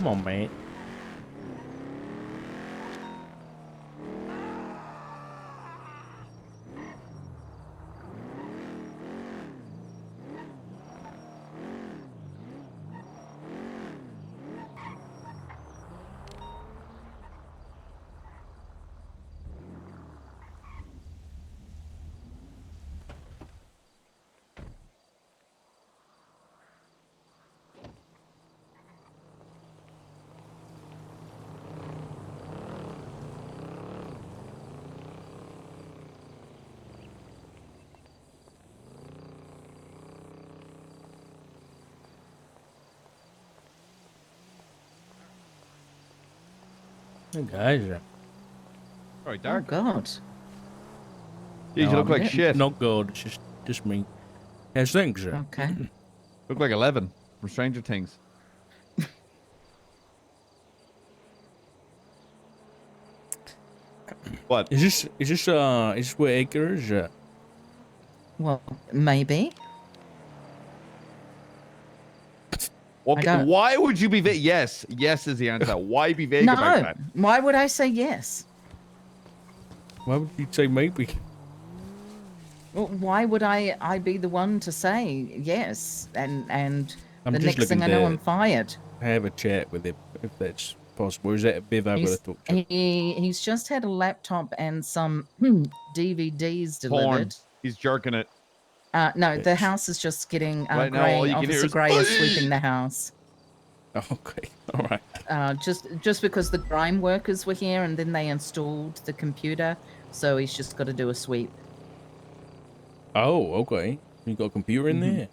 Come on, man. Hey guys, All right, Oh, Dark. God. Geez, you look like shit. not good. It's just me. How's things? Okay. Look like 11 from Stranger Things. What? Is this where Edgar is? Well, maybe. Okay, don't- why would you be vague? Yes, yes is the answer. Why be vague about No. that? Why would I say yes? Why would you say maybe? Well, why would I be the one to say yes? And I'm the just next thing looking I know, to I'm fired. have a chat with him if that's possible. Is that a bit I've got to talk to? He's just had a laptop and some DVDs Porn. delivered. He's jerking it. No, the Bitch. house is just getting Right now, all Gray. you can hear Officer is, Gray is "Oi!" sweeping the house. Oh, okay, all right. Just because the grime workers were here and then they installed the computer, so he's just got to do a sweep. Oh, okay. You got a computer in there?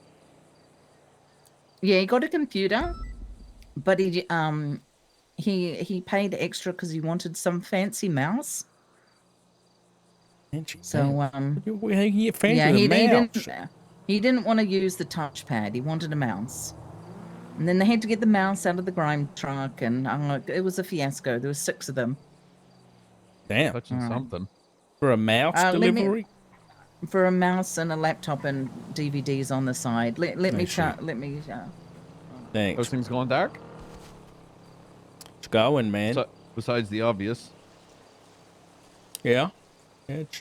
Yeah, he got a computer, but he paid extra because he wanted some fancy mouse. Fancy So mouse. How can you get fancy yeah, with a mouse? he didn't want to use the touchpad. He wanted a mouse. And then they had to get the mouse out of the grime truck, and it was a fiasco. There were 6 of them. Damn. Touching something. For a mouse Let me- delivery? For a mouse and a laptop and DVDs on the side. Let me see. try. Let me. Thanks. Those things going dark? It's going, man. Besides the obvious. Yeah. It's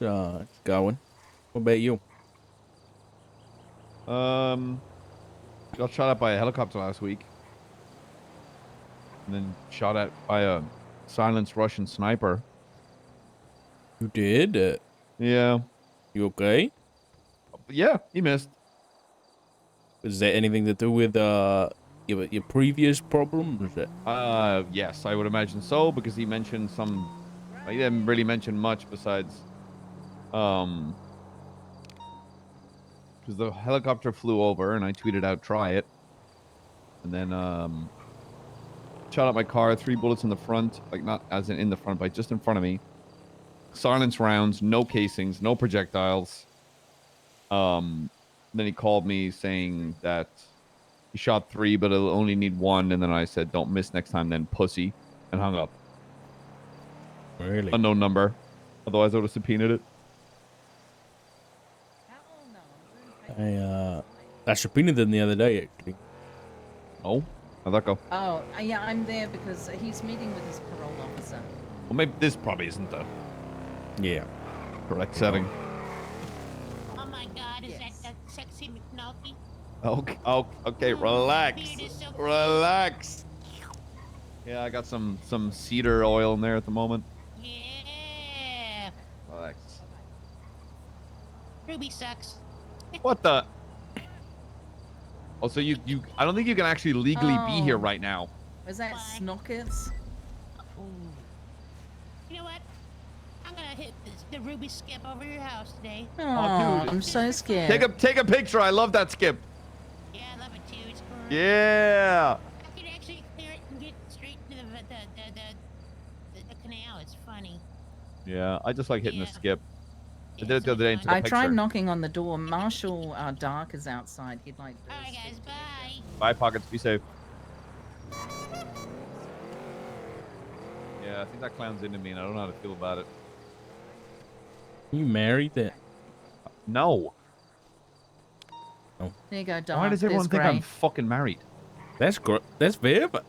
going. What about you? Got shot at by a helicopter last week. And then shot at by a silenced Russian sniper. You did? Yeah. You okay? Yeah, he missed. Is that anything to do with your previous problems? Yes, I would imagine so, because he mentioned some. He didn't really mention much besides, because the helicopter flew over and I tweeted out, "Try it," and then shot at my car, 3 bullets in the front, like not as in the front, but just in front of me. Silence rounds, no casings, no projectiles. Then he called me saying that he shot 3, but he'll only need 1. And then I said, "Don't miss next time, then, pussy," and hung up. Really? Unknown number. Otherwise, I would have subpoenaed it. I subpoenaed them the other day, actually. Oh, how'd that go? Oh, yeah, I'm there because he's meeting with his parole officer. Well, maybe this probably isn't the Yeah. correct setting. Oh my God, is that the sexy McNulty? Okay, okay, relax, relax. Yeah, I got some cedar oil in there at the moment. Yeah. Relax. Ruby sucks. What the? Oh, so you I don't think you can actually legally be here Oh. right now. Was that Why? Snockets? You know what? I'm gonna hit the Ruby skip over your house today. Oh, dude. I'm so scared. Take a picture. I love that skip. Yeah, I love it too. It's great. Yeah. I can actually clear it and get straight to the canal. It's funny. Yeah, I just like hitting the Yeah. skip. I Yeah, did it the other day and took a I tried picture. knocking on the door. Marshall Dark is outside. He'd like. All right, guys. Bye. Bye, Pockets. Be safe. Yeah, I think that clown's into me, and I don't know how to feel about it. You married that? No. There you go, Dark. Why does everyone There's think I'm Gray. fucking married? That's great. That's fair, but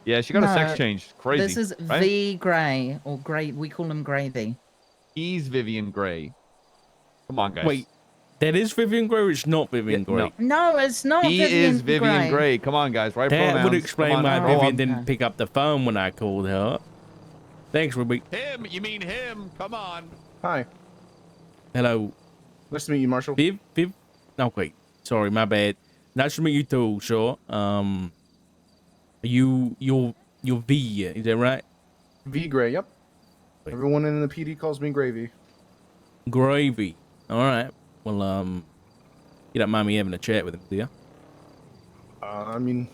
Yeah, she got a sex No, change. Crazy. This is right? V Gray or Gray. We call him Gravy. He's Vivian Gray. Come on, guys. Wait, that is Vivian Gray or it's not Yeah, Vivian Gray? no. No, it's not He Vivian is Vivian Gray. Gray. Come on, guys. Right That pronouns. would explain Come why on. Oh, Vivian okay. didn't pick up the phone when I called her. Thanks, Ruby. Him. You mean him. Come on. Hi. Hello. Nice to meet you, Marshall. Viv? Okay. Sorry, my bad. Nice to meet you too, sure. You're V, is that right? V Gray, yep. Wait. Everyone in the PD calls me Gravy. Gravy. All right. Well, you don't mind me having a chat with him, do you? I mean,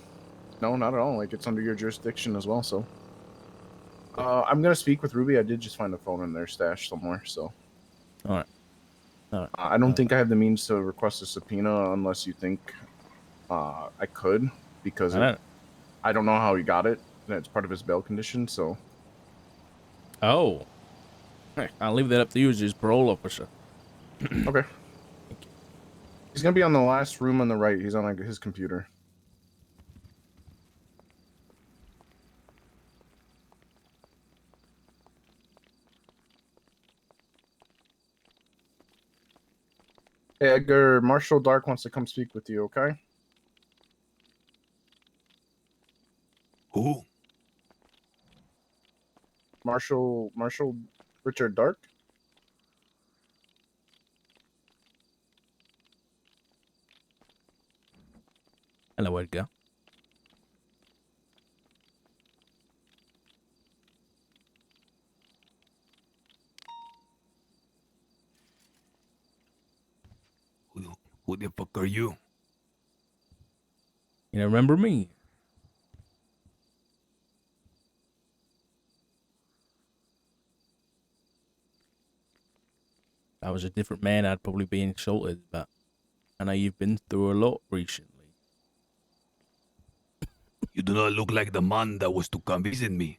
no, not at all. Like, it's under your jurisdiction as well, so. I'm gonna speak with Ruby. I did just find a phone in their stash somewhere, so. All right. I don't think I have the means to request a subpoena unless you think I could, because I don't know how he got it. It's part of his bail condition, so. Oh. Hey, I'll leave that up to you as his parole officer. Okay. He's gonna be on the last room on the right. He's on like his computer. Hey, Edgar, Marshall Dark wants to come speak with you, okay? Who? Marshall Richard Dark? Hello, Edgar. Who the fuck are you? You remember me? If I was a different man, I'd probably be insulted, but I know you've been through a lot recently. You do not look like the man that was to come visit me.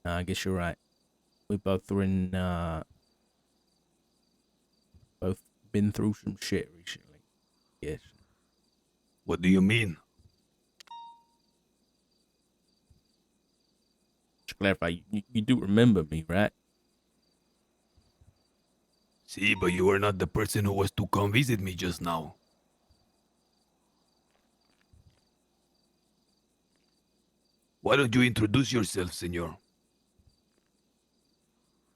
I guess you're right. We both were in, both been through some shit recently. Yes. What do you mean? To clarify, you do remember me, right? See, but you were not the person who was to come visit me just now. Why don't you introduce yourself, senor?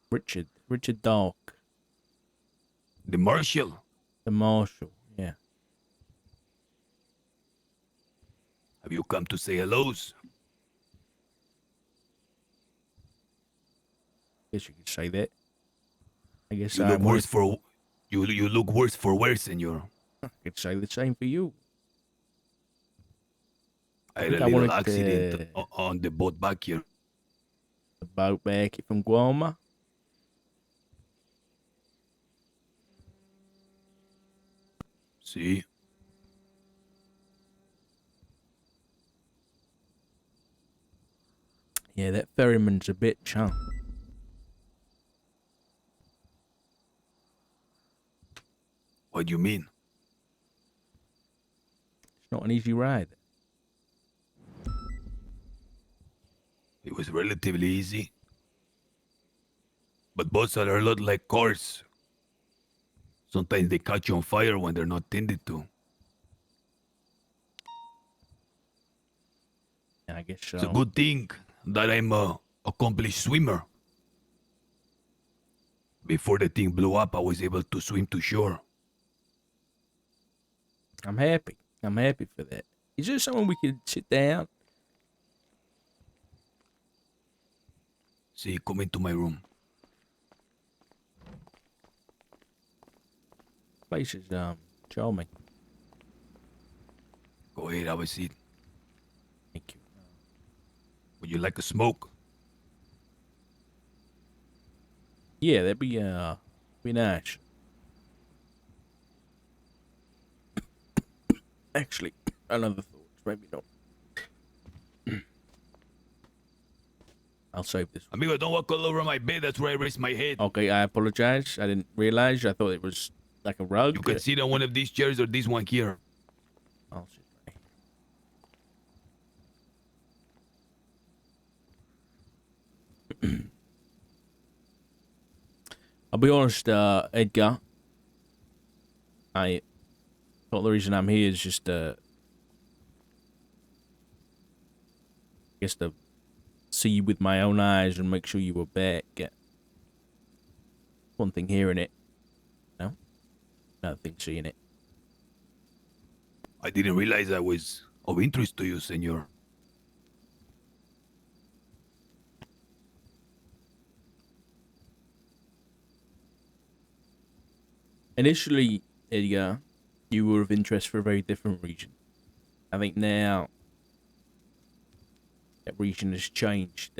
Richard Dark, The Marshal? the Marshal, yeah. Have you come to say hellos? Guess you could say that. I guess You I look wanted- worse for... You look worse for wear, senor. I could say the same for you. I had think a I little wanted accident on the boat back here. The boat back from Guama. See? Yeah, that ferryman's a bitch, huh? What do you mean? It's not an easy ride. It was relatively easy. But boats are a lot like cars. Sometimes they catch on fire when they're not tended to. And I guess so. It's a good thing that I'm a accomplished swimmer. Before the thing blew up, I was able to swim to shore. I'm happy. I'm happy for that. Is there someone we could sit down? See, come into my room. Place is charming. Go ahead, have a seat. Thank you. Would you like a smoke? Yeah, that'd be nice. Actually, another thought. Maybe not. I'll save this. Amigo, don't walk all over my bed. That's where I raise my head. Okay, I apologize. I didn't realize. I thought it was like a rug. You can sit on one of these chairs or this one here. I'll sit right I'll be honest, Edgar. I thought the reason I'm here is just I guess to see you with my own eyes and make sure you were back. One thing hearing it, no, another thing seeing it. I didn't realize I was of interest to you, senor. Initially, Edgar, you were of interest for a very different reason. I think now that region has changed.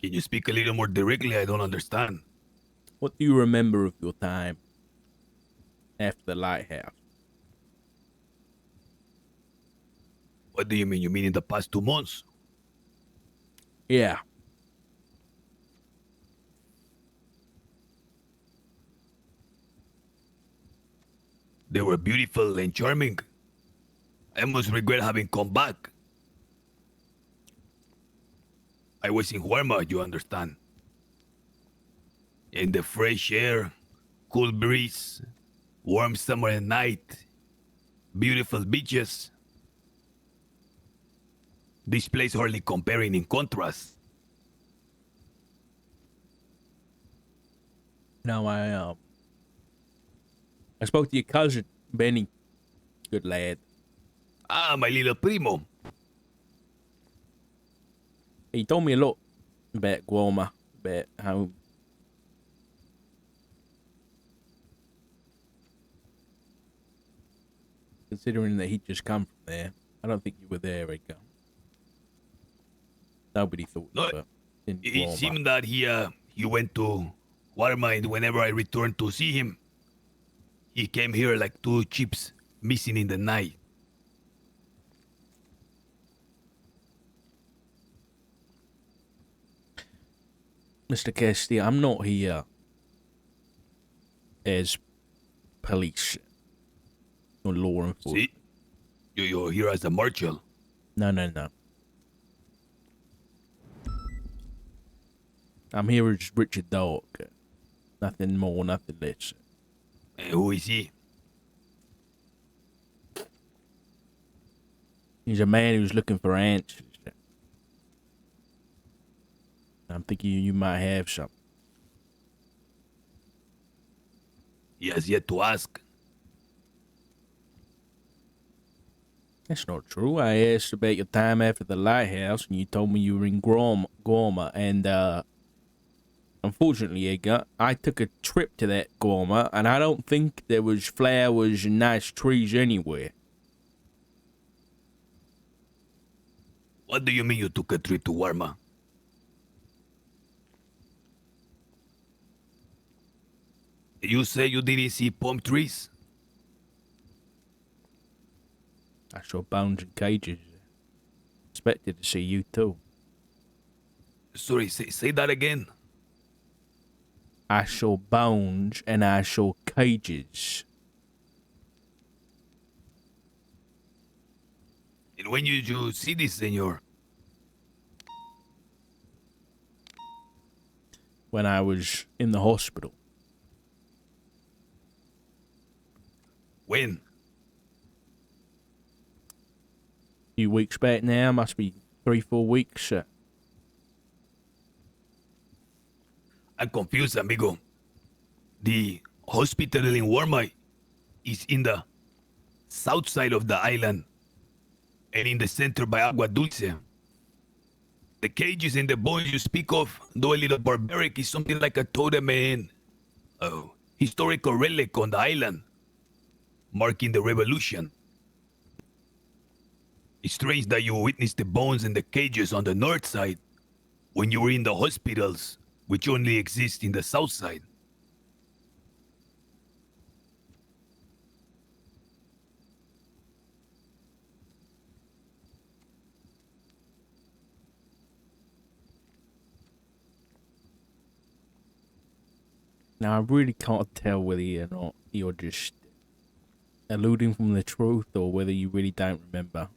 Can you speak a little more directly? I don't understand. What do you remember of your time after the lighthouse? What do you mean? You mean in the past 2 months? Yeah. They were beautiful and charming. I must regret having come back. I was in Huarma, you understand. In the fresh air, cool breeze, warm summer night, beautiful beaches. This place hardly comparing in contrast. No, I spoke to your cousin, Benny. Good lad. Ah, my little primo. He told me a lot about Guarma, about how considering that he'd just come from there. I don't think you were there, Edgar. Nobody thought No, you were in It Guarma. seemed that he went to Huarma, and whenever I returned to see him, he came here like 2 chips missing in the night. Mr. Castillo, I'm not here as police or law enforcement. See? You're here as a marshal. No. I'm here as Richard Dog. Nothing more, nothing less. And who is he? He's a man who's looking for answers. I'm thinking you might have some. He has yet to ask. That's not true. I asked about your time after the lighthouse, and you told me you were in Guarma, and unfortunately, Edgar, I took a trip to that Guarma, and I don't think there was flowers and nice trees anywhere. What do you mean you took a trip to Huarma? You say you didn't see palm trees? I saw bones and cages. Expected to see you too. Sorry, say that again. I saw bones and I saw cages. And when you see this, senor? When I was in the hospital. When? A few weeks back now, must be 3-4 weeks. I'm confused, amigo. The hospital in Huarma is in the south side of the island and in the center by Agua Dulce. The cages and the bones you speak of, though a little barbaric, is something like a totem and a historical relic on the island, marking the revolution. It's strange that you witnessed the bones and the cages on the north side when you were in the hospitals, which only exist in the south side. Now, I really can't tell whether or not you're just alluding from the truth or whether you really don't remember.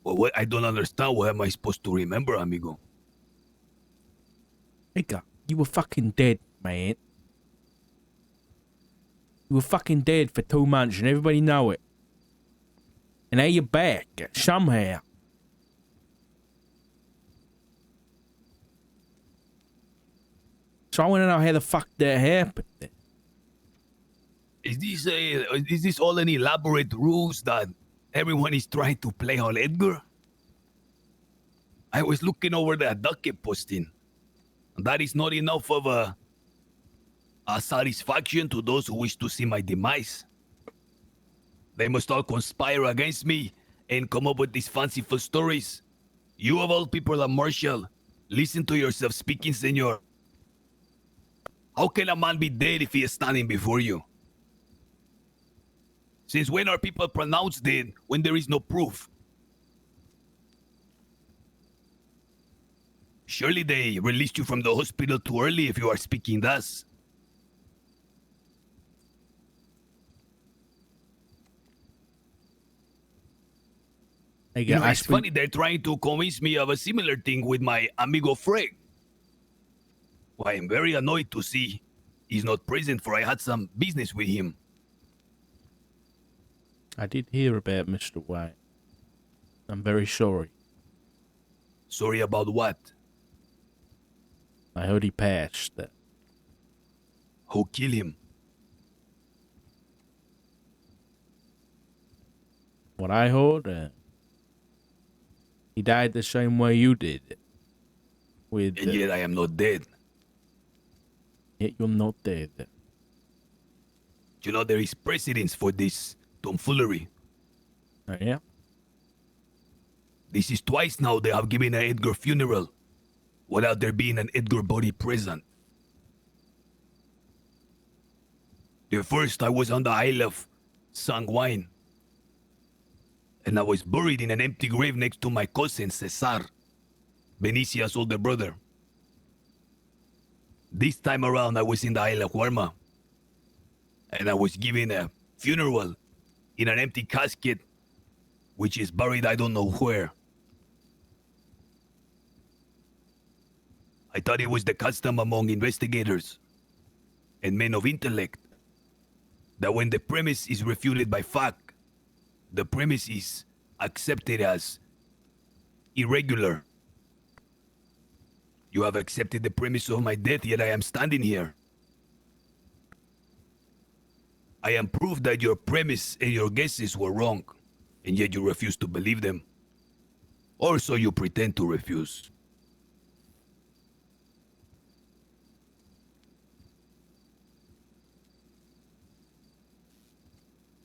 Well, what? I don't understand. What am I supposed to remember, amigo? Edgar, you were fucking dead, man. You were fucking dead for 2 months and everybody know it. And now you're back, somehow. So I want to know how the fuck that happened. Is this all an elaborate ruse that everyone is trying to play on Edgar? I was looking over the docket posting. That is not enough of a satisfaction to those who wish to see my demise. They must all conspire against me and come up with these fanciful stories. You of all people are Marshall. Listen to yourself speaking, senor. How can a man be dead if he is standing before you? Since when are people pronounced dead when there is no proof? Surely they released you from the hospital too early if you are speaking thus. Hey, It's funny they're trying to convince me of a similar thing with my amigo Frank. Well, I am very annoyed to see he's not present, for I had some business with him. I did hear about Mr. White. I'm very sorry. Sorry about what? I heard he passed. Who killed him? What I heard, he died the same way you did. With, And yet I am not dead. yet you're not dead. You know, there is precedence for this tomfoolery. Oh, yeah? This is twice now they have given an Edgar funeral without there being an Edgar body present. The first I was on the Isle of Sanguine, and I was buried in an empty grave next to my cousin Cesar, Benicia's older brother. This time around I was in the Isle of Huarma, and I was given a funeral in an empty casket, which is buried I don't know where. I thought it was the custom among investigators and men of intellect that when the premise is refuted by fact, the premise is accepted as irregular. You have accepted the premise of my death, yet I am standing here. I am proof that your premise and your guesses were wrong, and yet you refuse to believe them. Or so you pretend to refuse.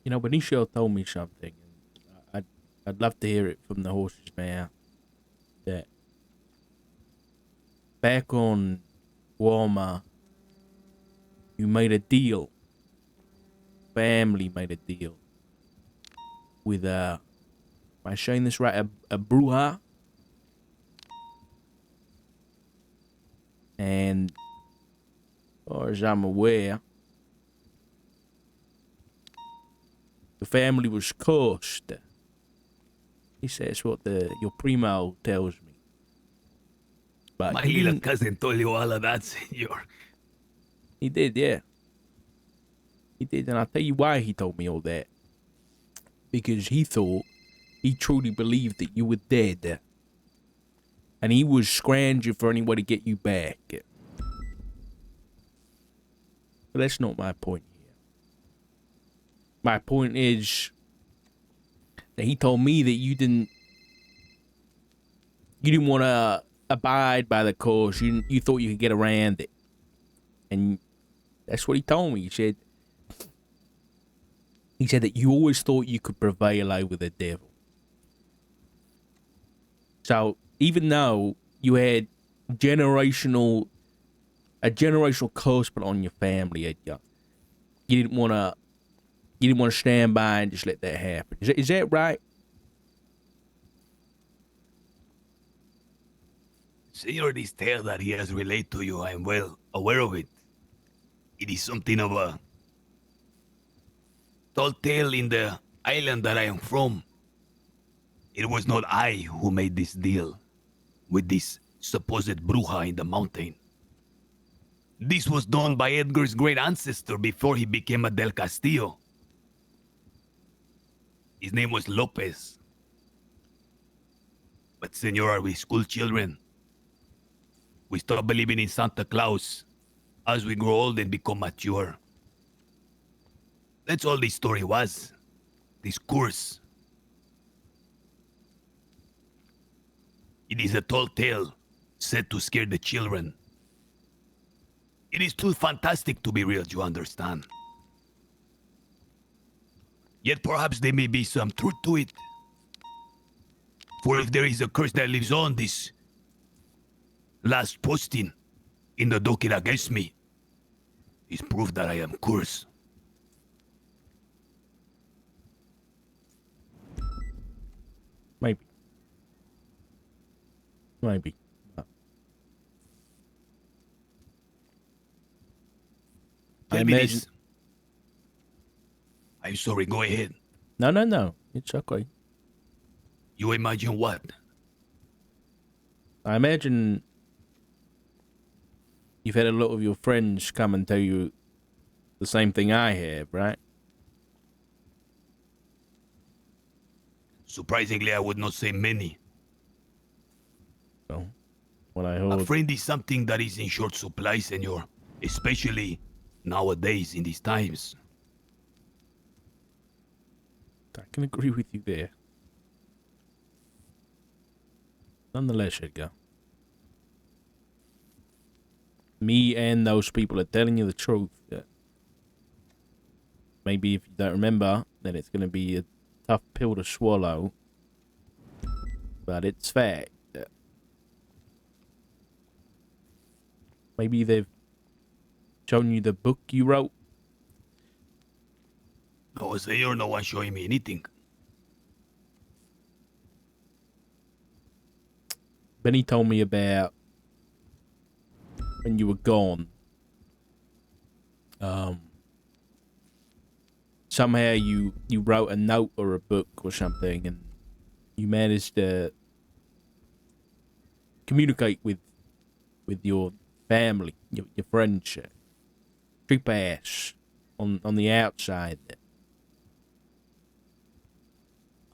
You know, Benicio told me something. I'd love to hear it from the horse's mouth. That back on Walmart, you made a deal. Family made a deal with am I saying this right? A bruja, and as far as I'm aware, the family was cursed. He says what your primo tells me. But My he little didn't- cousin told you all of that, senor. He did, yeah. He did, and I'll tell you why he told me all that. Because he truly believed that you were dead. And he was scrounging for any way to get you back. But that's not my point here. My point is that he told me that you didn't want to abide by the course. You thought you could get around it. And that's what he told me. He said that you always thought you could prevail over the devil. So even though you had a generational curse put on your family, Edgar, you didn't want to stand by and just let that happen. Is that right? Senor, this tale that he has relayed to you, I am well aware of it. It is something of a tall tale in the island that I am from. It was not I who made this deal with this supposed bruja in the mountain. This was done by Edgar's great ancestor before he became a Del Castillo. His name was Lopez. But senor, are we school children? We stop believing in Santa Claus as we grow old and become mature. That's all this story was. This curse. It is a tall tale set to scare the children. It is too fantastic to be real, you understand. Yet perhaps there may be some truth to it. For if there is a curse that lives on, this last posting in the docket against me is proof that I am cursed. Maybe. Maybe. Tell me imagine- this. I'm sorry, go ahead. No. It's okay. You imagine what? I imagine you've had a lot of your friends come and tell you the same thing I have, right? Surprisingly, I would not say many. So, what I A heard. friend is something that is in short supply, senor. Especially nowadays in these times. I can agree with you there. Nonetheless, Edgar. Me and those people are telling you the truth. Maybe if you don't remember, then it's going to be a tough pill to swallow. But it's fact. Maybe they've shown you the book you wrote. No, senor, no one showing me anything. Benny told me about when you were gone. Somehow you wrote a note or a book or something, and you managed to communicate with your family, your friends, trip ass on the outside.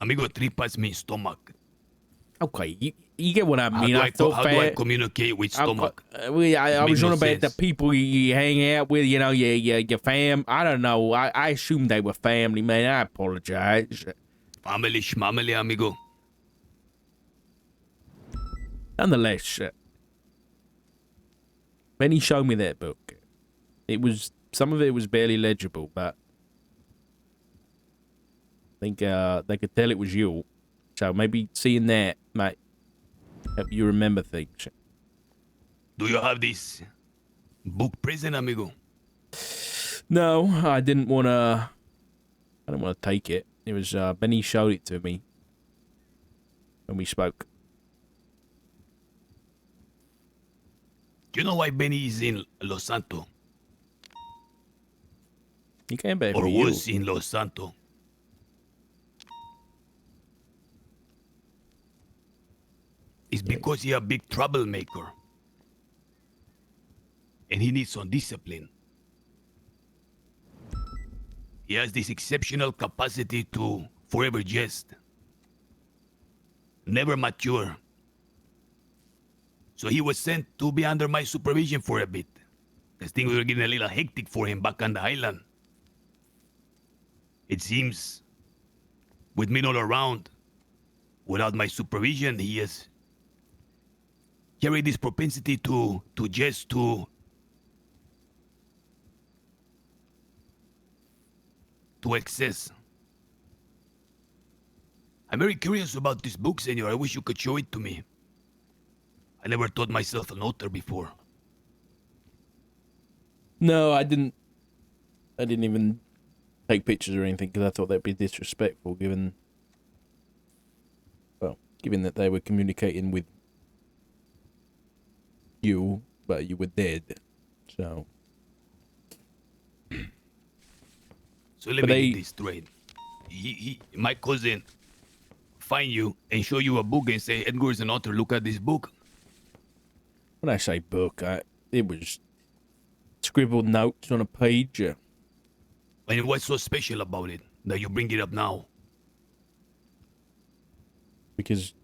Amigo, tripas means stomach. Okay, you get what I How mean. do I thought how do I communicate with stomach? I It was made on no about the sense. people you hang out with, you know, your fam. I don't know. I assumed they were family, man. I apologize. Family schmamily, amigo. Nonetheless, Benny showed me that book. Some of it was barely legible, but I think they could tell it was you. So maybe seeing that might help you remember things. Do you have this book present, amigo? No, I didn't want to take it. It was Benny showed it to me when we spoke. Do you know why Benny is in Los Santos? He came back Or for you. was in Los Santos? It's because he a big troublemaker. And he needs some discipline. He has this exceptional capacity to forever jest. Never mature. So he was sent to be under my supervision for a bit. Because things were getting a little hectic for him back on the island. It seems, with me not around, without my supervision, he has carried this propensity to jest, to excess. I'm very curious about this book, senor. I wish you could show it to me. I never taught myself an author before. No, I didn't even take pictures or anything because I thought that'd be disrespectful given that they were communicating with you, but you were dead. So So let But me they- get this straight. My cousin find you and show you a book and say, Edgar is an author, look at this book. When I say book, it was scribbled notes on a page. And what's so special about it that you bring it up now? Because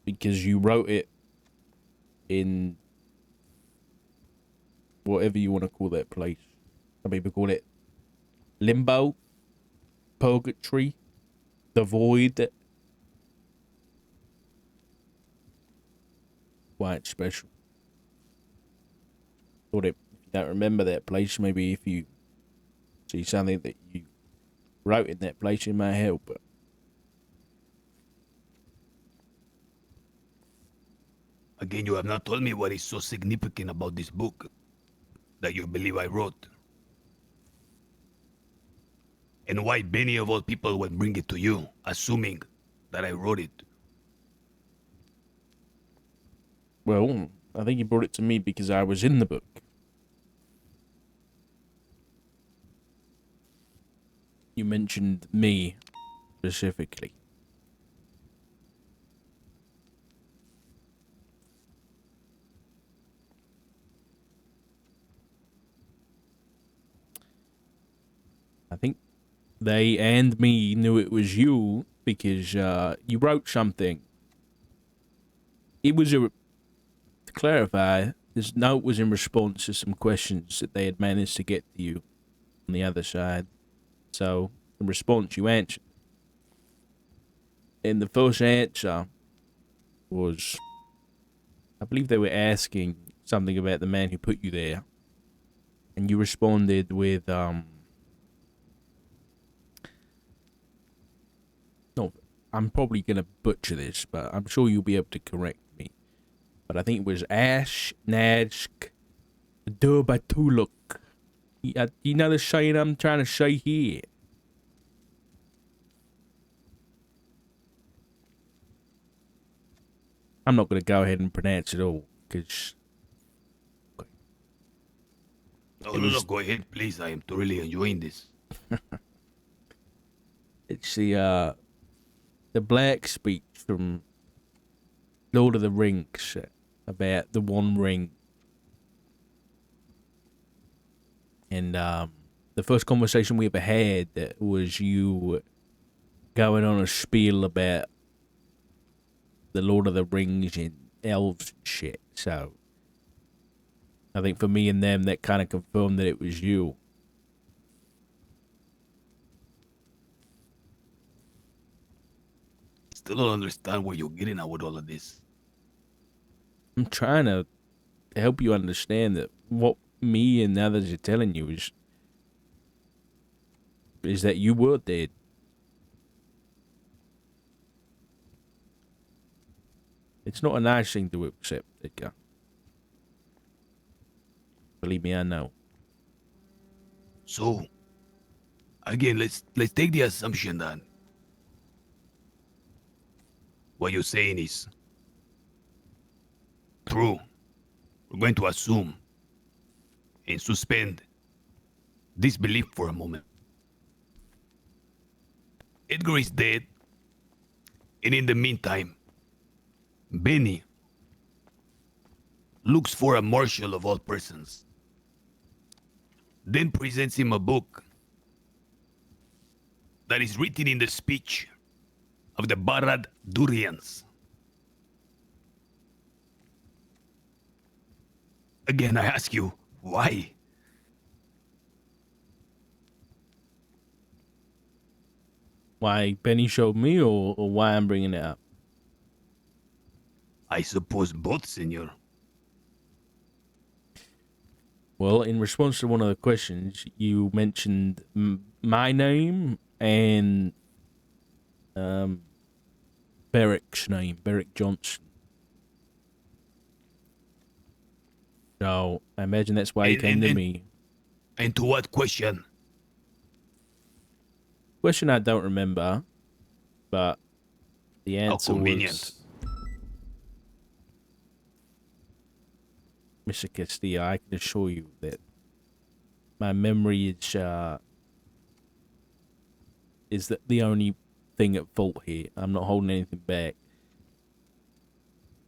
you wrote it in whatever you want to call that place. Some people call it limbo, purgatory, the void. Quite special. Thought if you don't remember that place, maybe if you see something that you wrote in that place, it might help. But again, you have not told me what is so significant about this book that you believe I wrote. And why Benny of all people would bring it to you, assuming that I wrote it. well, I think he brought it to me because I was in the book. You mentioned me specifically. I think they and me knew it was you because you wrote something. It was to clarify, this note was in response to some questions that they had managed to get to you on the other side. So, in response, you answered. And the first answer was, I believe they were asking something about the man who put you there. And you responded with, no, I'm probably going to butcher this, but I'm sure you'll be able to correct me. But I think it was Ash, Najk, Durbatuluk. You know the saying I'm trying to say here? I'm not going to go ahead and pronounce it all, because... No, go ahead, please. I am thoroughly enjoying this. It's the black speech from Lord of the Rings about the One Ring. And the first conversation we ever had was you going on a spiel about the Lord of the Rings and elves and shit. So I think for me and them, that kind of confirmed that it was you. Still don't understand where you're getting at with all of this. I'm trying to help you understand that what me and others are telling you is that you were dead. It's not a nice thing to accept, Edgar. Believe me, I know. So, again, let's take the assumption that what you're saying is true. We're going to assume and suspend disbelief for a moment. Edgar is dead, and in the meantime, Benny looks for a marshal of all persons, then presents him a book that is written in the speech of the Barad Durians. Again, I ask you, why? Why Benny showed me, or why I'm bringing it up? I suppose both, senor. Well, in response to one of the questions, you mentioned my name and Beric's name, Beric Johnson. So I imagine that's why he came to me. And to what question? Question I don't remember, but the answer convenient. was, Mr. Castillo, I can assure you that my memory is that the only thing at fault here. I'm not holding anything back.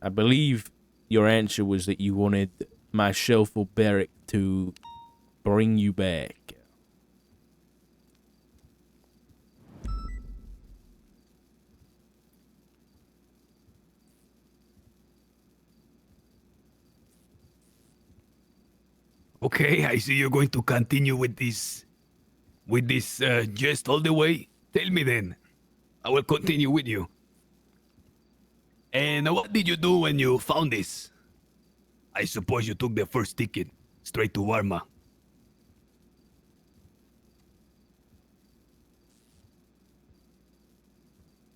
I believe your answer was that you wanted myself or Beric to bring you back. Okay, I see you're going to continue with this jest all the way. Tell me then. I will continue with you. And what did you do when you found this? I suppose you took the first ticket straight to Warma.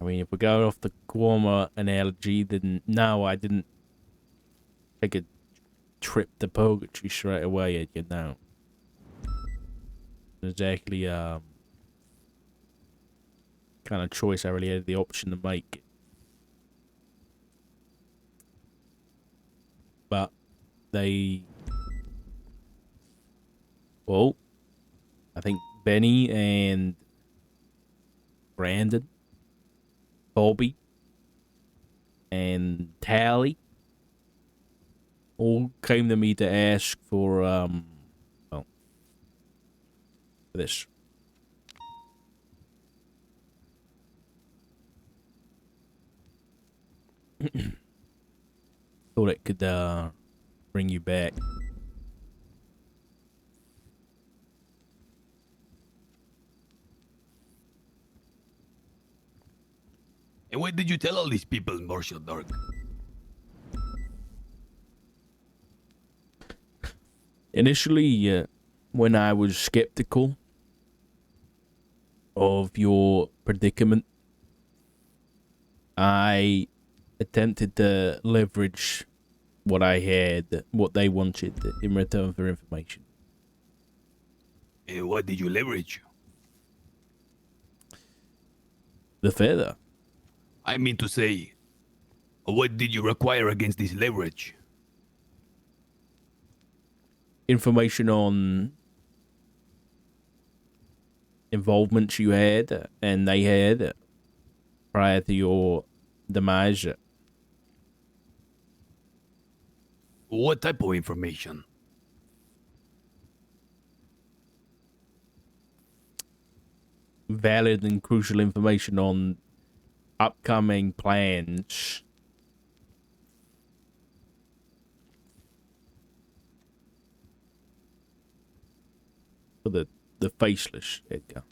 I mean, if we go off the Guarma analogy, then no, I didn't take a trip to Purgatory straight away, Edgar, no. Exactly, kind of choice I really had the option to make. But they... Well, I think Benny and Brandon, Bobby, and Tally all came to me to ask for, well, this. Thought it could, bring you back. And what did you tell all these people, Marshal Dark? Initially, when I was skeptical of your predicament, I attempted to leverage what I had, what they wanted in return for information. And what did you leverage? The feather. I mean to say, what did you require against this leverage? Information on involvements you had and they had prior to your demise. What type of information? Valid and crucial information on upcoming plans for the Faceless, Edgar.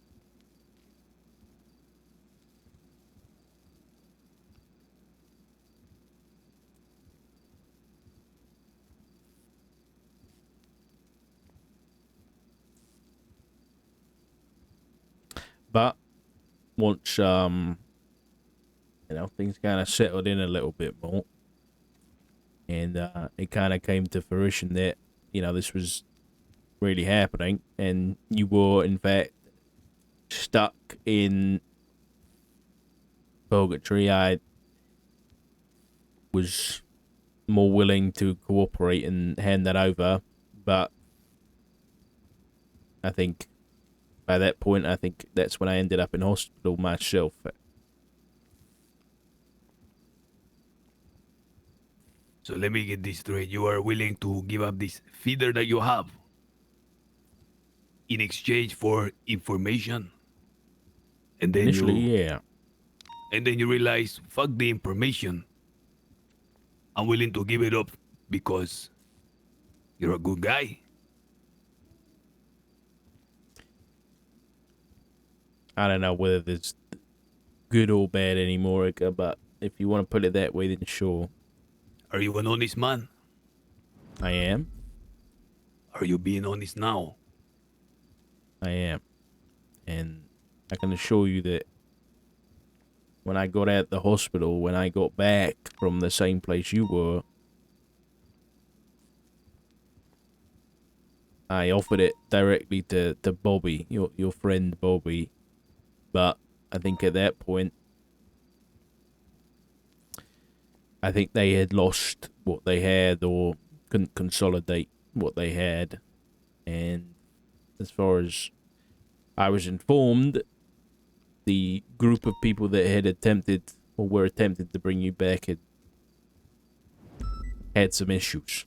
But once things kind of settled in a little bit more, and it kind of came to fruition that this was really happening, and you were in fact stuck in Purgatory. I was more willing to cooperate and hand that over, but I think by that point, I think that's when I ended up in hospital myself. So let me get this straight. You are willing to give up this feeder that you have in exchange for information? And then Initially, yeah. And then you realize, fuck the information. I'm willing to give it up because you're a good guy. I don't know whether it's good or bad anymore, but if you want to put it that way, then sure. Are you an honest man? I am. Are you being honest now? I am. And I can assure you that when I got out of the hospital, when I got back from the same place you were, I offered it directly to Bobby, your friend Bobby. But I think at that point, I think they had lost what they had or couldn't consolidate what they had. And as far as I was informed, the group of people that had attempted or were attempted to bring you back had some issues.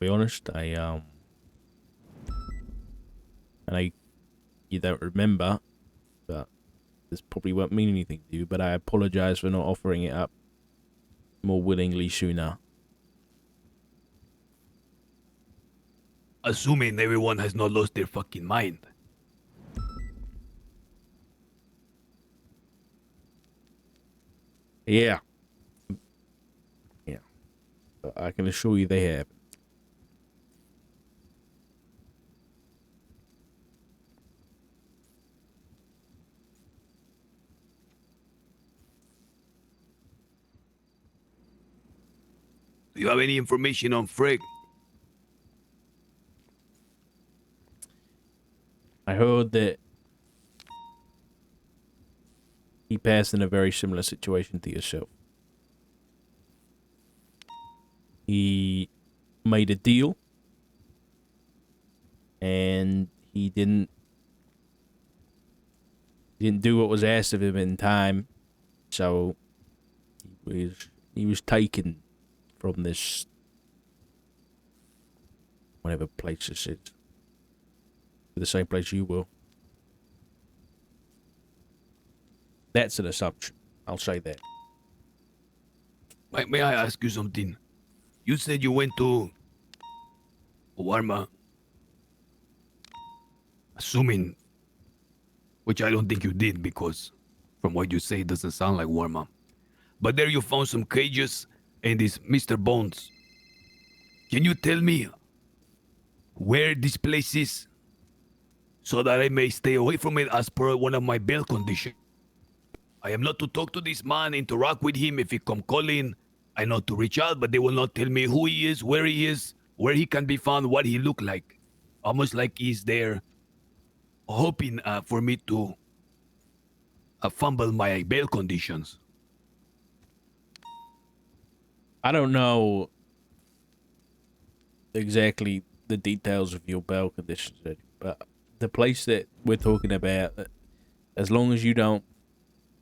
Be honest, you don't remember, but this probably won't mean anything to you, but I apologize for not offering it up more willingly sooner. Assuming everyone has not lost their fucking mind. Yeah. Yeah. But I can assure you they have. Do you have any information on Freg? I heard that he passed in a very similar situation to yourself. He made a deal, and he didn't do what was asked of him in time, so he was taken from this whatever place this is. The same place you will. That's an assumption. I'll say that. May I ask you something? You said you went to Warma. Assuming, which I don't think you did because from what you say it doesn't sound like Warma. But there you found some cages and this Mr. Bones. Can you tell me where this place is so that I may stay away from it as per one of my bail conditions? I am not to talk to this man, interact with him if he come calling. I know to reach out, but they will not tell me who he is, where he can be found, what he look like. Almost like he's there hoping for me to fumble my bail conditions. I don't know exactly the details of your bail conditions, but the place that we're talking about, as long as you don't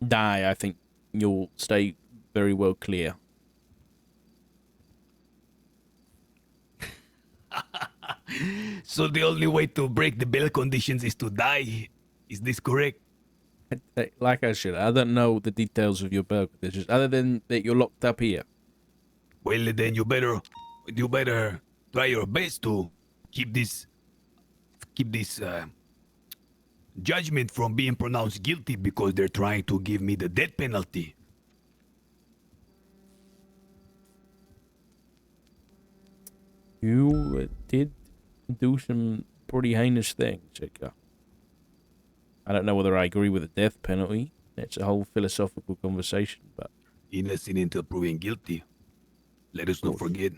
die, I think you'll stay very well clear. So the only way to break the bail conditions is to die. Is this correct? Like I said, I don't know the details of your bail conditions, other than that you're locked up here. Well, then you better try your best to keep this judgment from being pronounced guilty because they're trying to give me the death penalty. You did do some pretty heinous things, Edgar. I don't know whether I agree with the death penalty. It's a whole philosophical conversation, but Innocent until proven guilty. Let us not forget.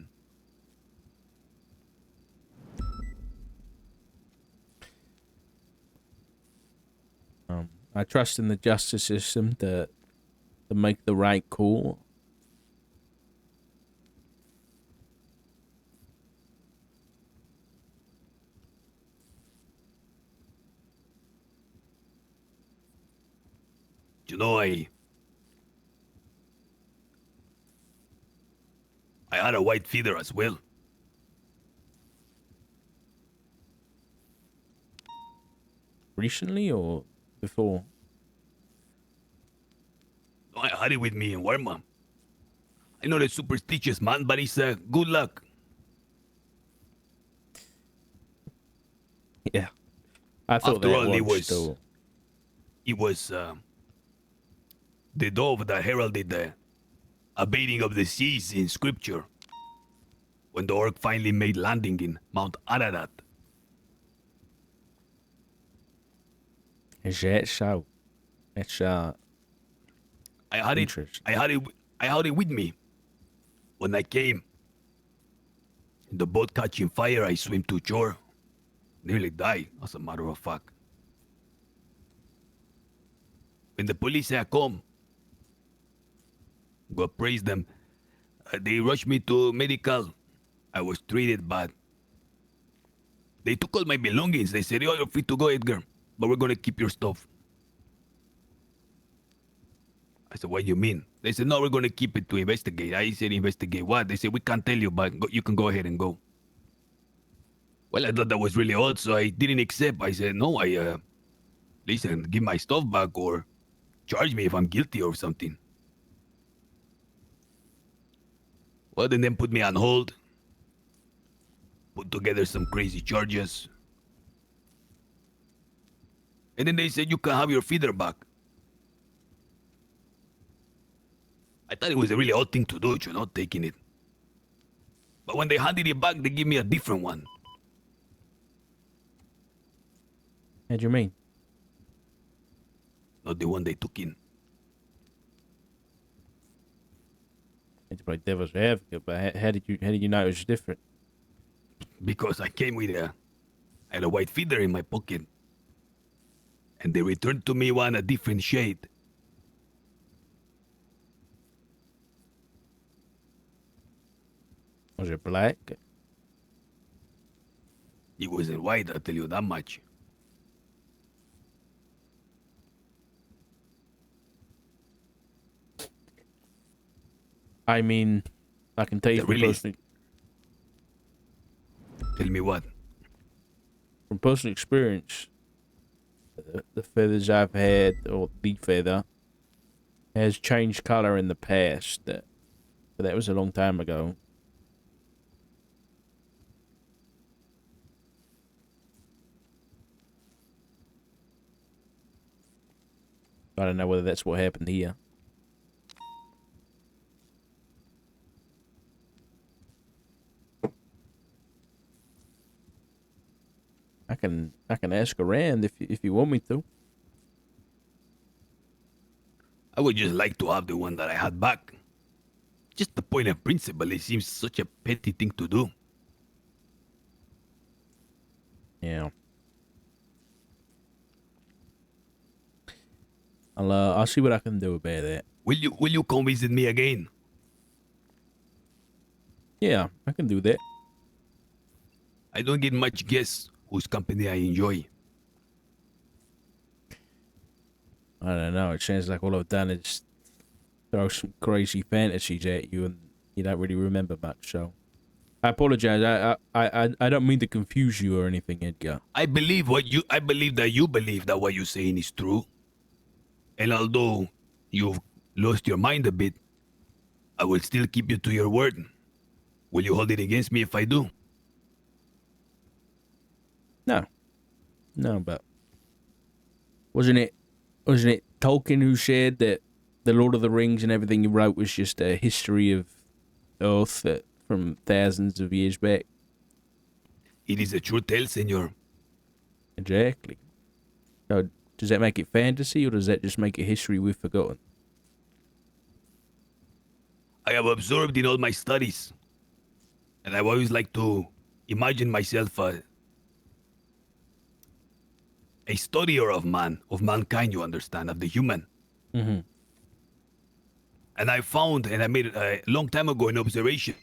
I trust in the justice system to make the right call. You know, I had a white feather as well. Recently or before? I had it with me in Warma. I know that's superstitious, man, but it's good luck. Yeah. I thought After that all, still... it was the dove that heralded the abating of the seas in scripture when the orc finally made landing in Mount Ararat. Is that so? That's I had it I had it with me. When I came, the boat catching fire, I swim to shore. Nearly died, as a matter of fact. When the police had come, God praise them, they rushed me to medical. I was treated bad. They took all my belongings. They said, "Oh, you're free to go, Edgar, but we're gonna keep your stuff." I said, "What do you mean?" They said, "No, we're gonna keep it to investigate." I said, "Investigate what?" They said, "We can't tell you, but you can go ahead and go." Well, I thought that was really odd, so I didn't accept. I said, "No, listen, give my stuff back or charge me if I'm guilty or something." Well, then put me on hold, put together some crazy charges. And then they said, "You can have your feeder back." I thought it was a really odd thing to do, taking it. But when they handed it back, they gave me a different one. How do you mean? Not the one they took in. It's play devil's advocate, but how did you know it was different? Because I came with I had a white feather in my pocket. And they returned to me one a different shade. Was it black? It wasn't white, I'll tell you that much. I mean, I can tell you Tell me what? From personal experience, the feathers I've had, or the feather, has changed color in the past. But that was a long time ago. I don't know whether that's what happened here. I can ask around if you want me to. I would just like to have the one that I had back. Just the point of principle, it seems such a petty thing to do. Yeah. I'll see what I can do about that. Will you come visit me again? Yeah, I can do that. I don't get much guests whose company I enjoy. I don't know. It sounds like all I've done is throw some crazy fantasies at you, and you don't really remember much. So, I apologize. I don't mean to confuse you or anything, Edgar. I believe that you believe that what you're saying is true. And although you've lost your mind a bit, I will still keep you to your word. Will you hold it against me if I do? No, but wasn't it Tolkien who said that the Lord of the Rings and everything he wrote was just a history of Earth from thousands of years back? It is a true tale, senor. Exactly. So does that make it fantasy, or does that just make it history we've forgotten? I have absorbed in all my studies, and I've always liked to imagine myself a studier of mankind, you understand, of the human. Mm-hmm. And I found, and I made it a long time ago an observation,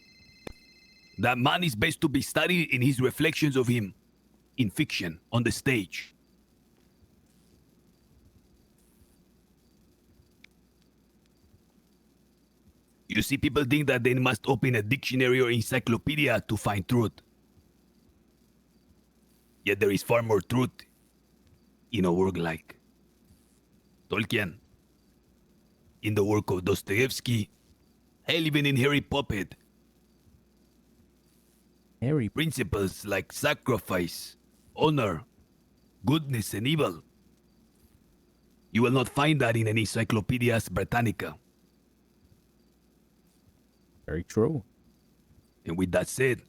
that man is best to be studied in his reflections of him in fiction, on the stage. You see, people think that they must open a dictionary or encyclopedia to find truth. Yet there is far more truth in a work like Tolkien, in the work of Dostoevsky, hell, even in Harry Potter. Principles like sacrifice, honor, goodness, and evil. You will not find that in any Encyclopedias Britannica. Very true. And with that said,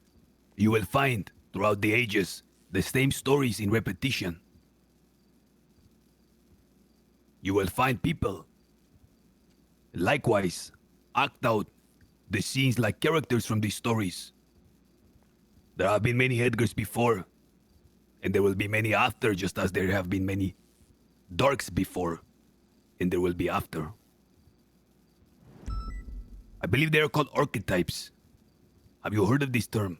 you will find throughout the ages the same stories in repetition. You will find people, likewise, act out the scenes like characters from these stories. There have been many Edgars before, and there will be many after, just as there have been many Darks before, and there will be after. I believe they are called archetypes. Have you heard of this term?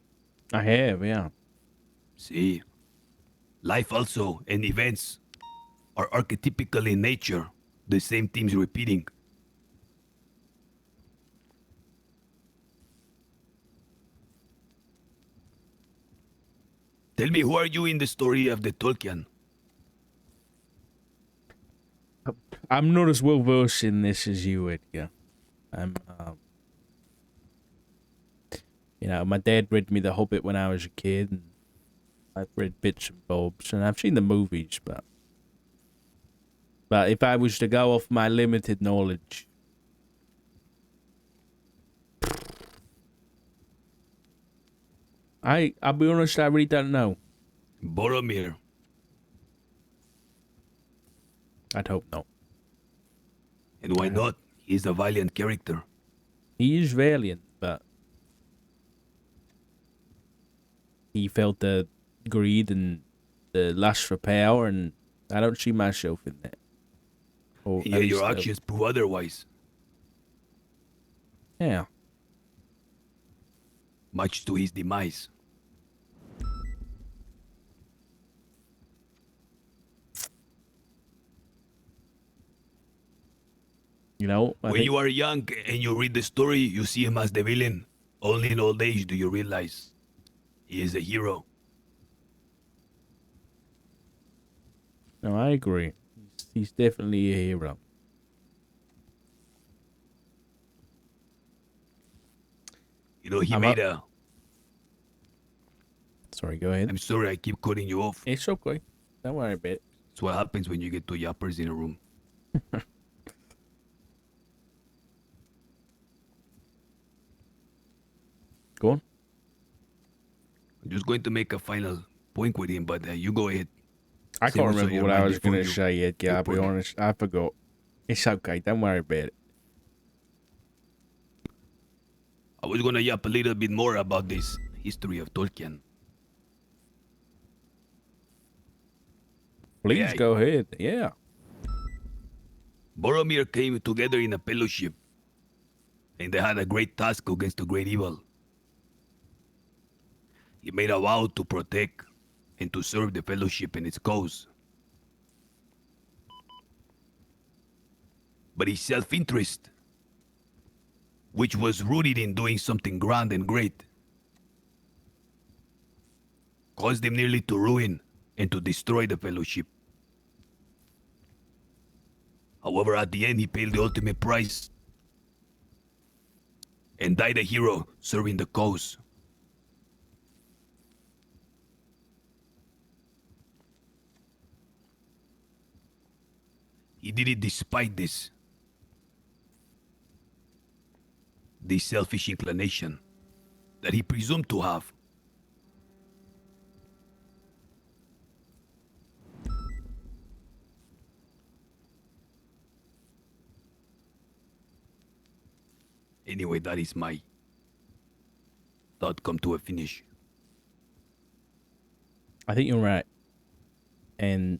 I have, yeah. See, life also and events are archetypical in nature, the same themes repeating. Tell me, who are you in the story of the Tolkien? I'm not as well versed in this as you, Edgar. I'm, you know, my dad read me The Hobbit when I was a kid, and I've read bits and bobs, and I've seen the movies, but if I was to go off my limited knowledge, I'll be honest, I really don't know. Boromir. I'd hope not. And why not? He's a valiant character. He is valiant, but he felt the greed and the lust for power, and I don't see myself in that. Or And at yet your least, actions prove otherwise. yeah. Much to his demise. You know, I When think, you are young and you read the story, you see him as the villain. Only in old age do you realize he is a hero. no, I agree. He's definitely a hero. You know, he I'm made up. Sorry, go ahead. I'm sorry I keep cutting you off. It's okay. Don't worry about it. It's what happens when you get two yappers in a room. Go on. I'm just going to make a final point with him, but you go ahead. I See can't what's on remember your what I mind was before going to you say, Edgar. I'll be put it. honest. I forgot. It's okay. Don't worry about it. I was going to yap a little bit more about this history of Tolkien. Please Yeah. go ahead. Yeah. Boromir came together in a fellowship, and they had a great task against a great evil. He made a vow to protect and to serve the fellowship and its cause. But his self-interest, which was rooted in doing something grand and great, caused him nearly to ruin and to destroy the fellowship. However, at the end, he paid the ultimate price and died a hero serving the cause. He did it despite this selfish inclination that he presumed to have. Anyway, that is my thought come to a finish. I think you're right. And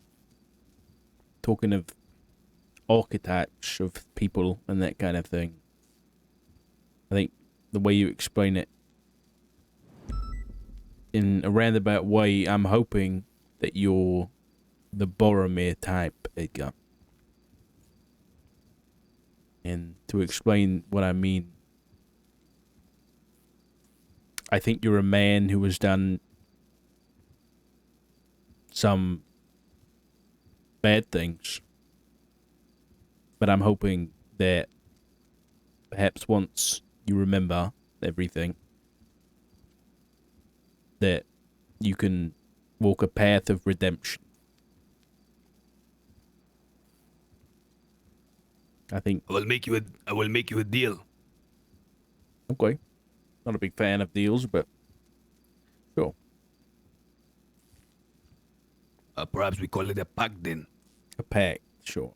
talking of archetypes of people and that kind of thing, I think the way you explain it in a roundabout way, I'm hoping that you're the Boromir type, Edgar. And to explain what I mean, I think you're a man who has done some bad things. But I'm hoping that perhaps once you remember everything, that you can walk a path of redemption. I think. I will make you a deal. Okay. Not a big fan of deals, but sure. Perhaps we call it a pact then. A pact, sure.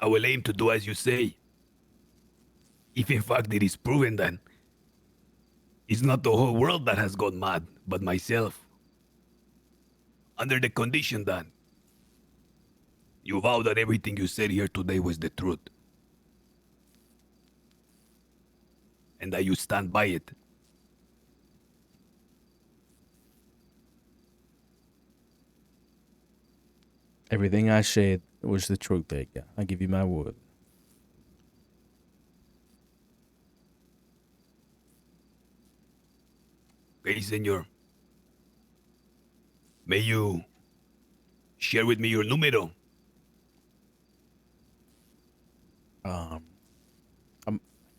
I will aim to do as you say. If in fact it is proven that it's not the whole world that has gone mad, but myself. Under the condition that you vow that everything you said here today was the truth. And that you stand by it. Everything I said was the truth, Edgar. I give you my word. Okay, senor. May you share with me your número?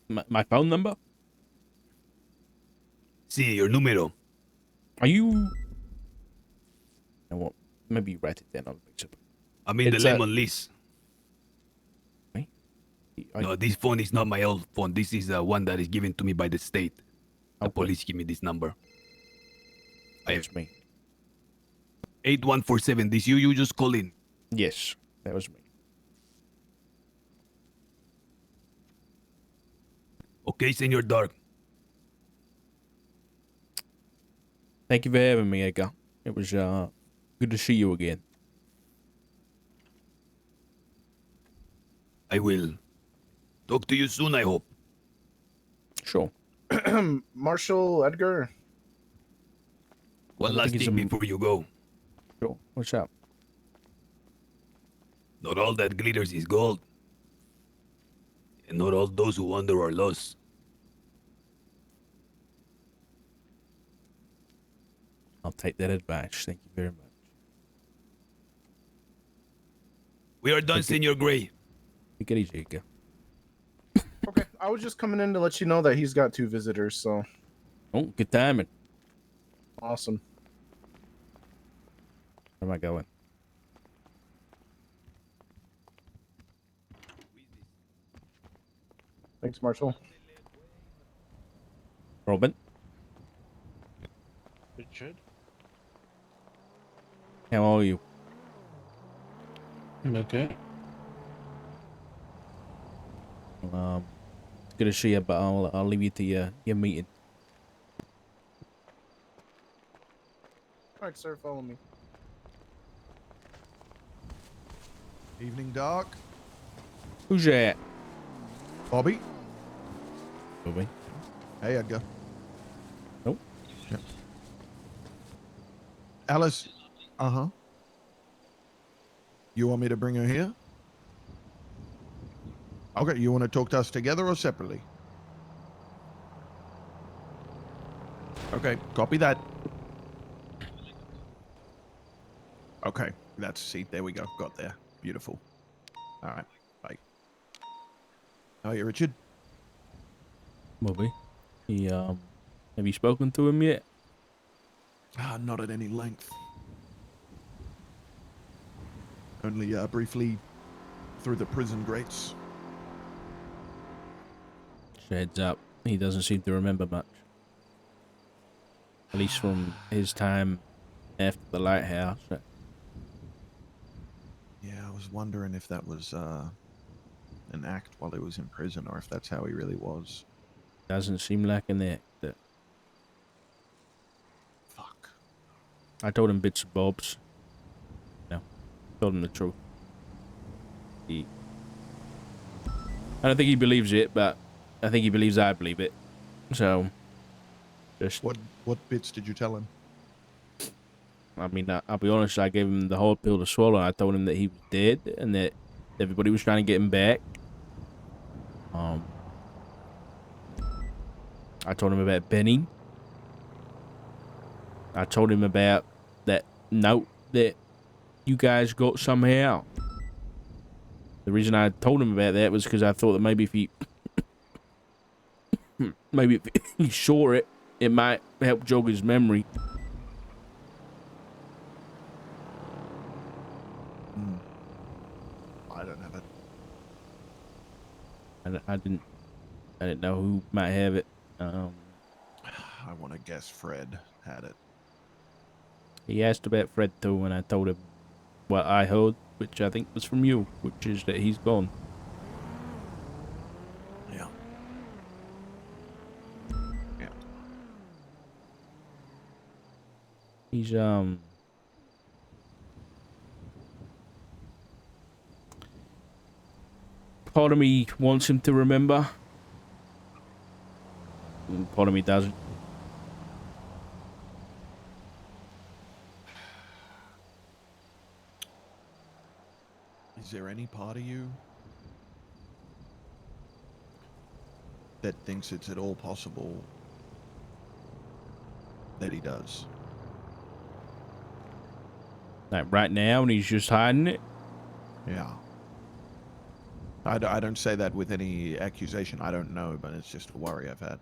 My phone number? Sí, your número. Are you? You know what? Maybe you write it down on the picture. I'm in the It's, lemon list. I- No, this phone is not my old phone. This is one that is given to me by the state. The Okay. police give me this number. I have That's me. 8147. This you just call in. Yes, that was me. Okay, Senor Dark. Thank you for having me, Edgar. It was good to see you again. I will talk to you soon, I hope. Sure. Marshal Edgar. One I last think he's thing a- before you go. Sure. What's up? Not all that glitters is gold. And not all those who wander are lost. I'll take that advice. Thank you very much. We are done, Thank you. Senor Gray. Take it easy, Edgar. Okay, I was just coming in to let you know that he's got 2 visitors, so Oh, good timing. awesome. Where am I going? Thanks, Marshal. Robin? Richard? How are you? I'm okay. It's good to see you, but I'll leave you to your meeting. All right, sir, follow me. Evening, Doc. Who's that? Bobby. Bobby. Hey, Edgar. Nope. Yep. Alice. Uh-huh. You want me to bring her here? Okay, you want to talk to us together or separately? Okay, copy that. Okay, that's see, there we go. Got there. Beautiful. All right, bye. How are you, Richard? Bobby. He have you spoken to him yet? Not at any length. Only briefly through the prison grates. Just a heads up. He doesn't seem to remember much. At least from his time after the lighthouse. Yeah, I was wondering if that was an act while he was in prison, or if that's how he really was. Doesn't seem like an act. Fuck. I told him bits and bobs. No, told him the truth. I don't think he believes it, but I think he believes I believe it. So, just, What bits did you tell him? I mean, I'll be honest, I gave him the whole pill to swallow. I told him that he was dead and that everybody was trying to get him back. I told him about Benny. I told him about that note that you guys got somehow. The reason I told him about that was because I thought that maybe if he maybe if he saw it, it might help jog his memory. I don't have it. I didn't know who might have it. I want to guess Fred had it. He asked about Fred too, and I told him what I heard, which I think was from you, which is that he's gone. He's part of me wants him to remember, and part of me doesn't. Is there any part of you that thinks it's at all possible that he does? Like right now, and he's just hiding it. Yeah. I don't say that with any accusation. I don't know, but it's just a worry I've had.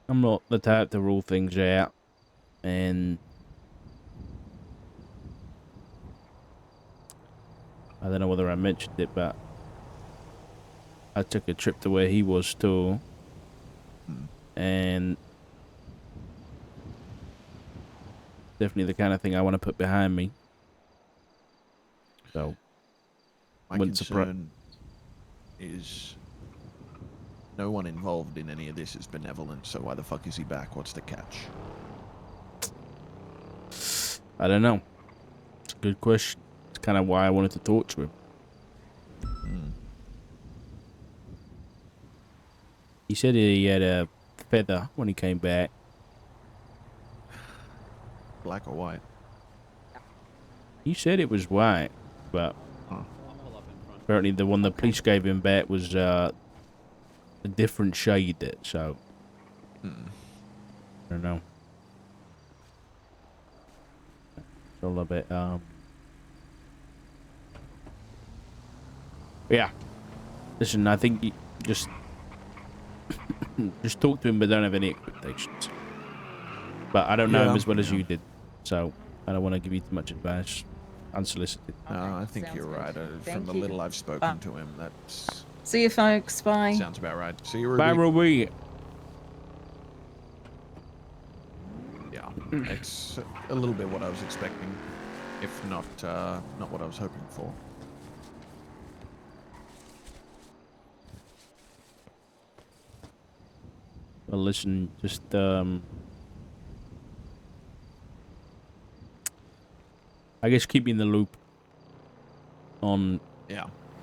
I'm not the type to rule things out, and I don't know whether I mentioned it, but I took a trip to where he was too, and definitely the kind of thing I want to put behind me. So, My concern is no one involved in any of this is benevolent, so why the fuck is he back? What's the catch? I don't know. It's a good question. It's kind of why I wanted to talk to him. He said he had a feather when he came back. Black or white? He said it was white, but apparently the one the police gave him back was a different shade, so I don't know. It's all a bit yeah. Listen, I think you just just talk to him, but don't have any expectations. But I don't know him as well as you did, so I don't want to give you too much advice unsolicited. No, I think sounds you're good. right. From Thank the you. little I've spoken to him, that's See you, folks. Bye. sounds about right. See you, Ruby. Bye, Ruby. Yeah, it's a little bit what I was expecting, if not not what I was hoping for. Well, listen, just I guess keep me in the loop on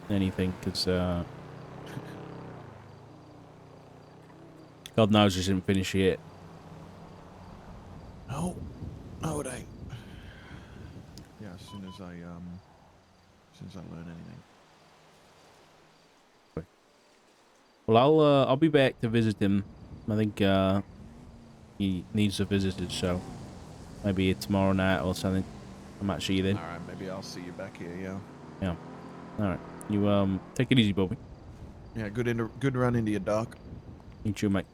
anything, because God knows this isn't finished yet. No, it ain't. Yeah, as soon as I learn anything. Well, I'll be back to visit him. I think he needs a visitor, so maybe tomorrow night or something. I might see you then. All right, maybe I'll see you back here. Yeah. Yeah. All right. You take it easy, Bobby. Yeah. Good run into your dock. You too, mate.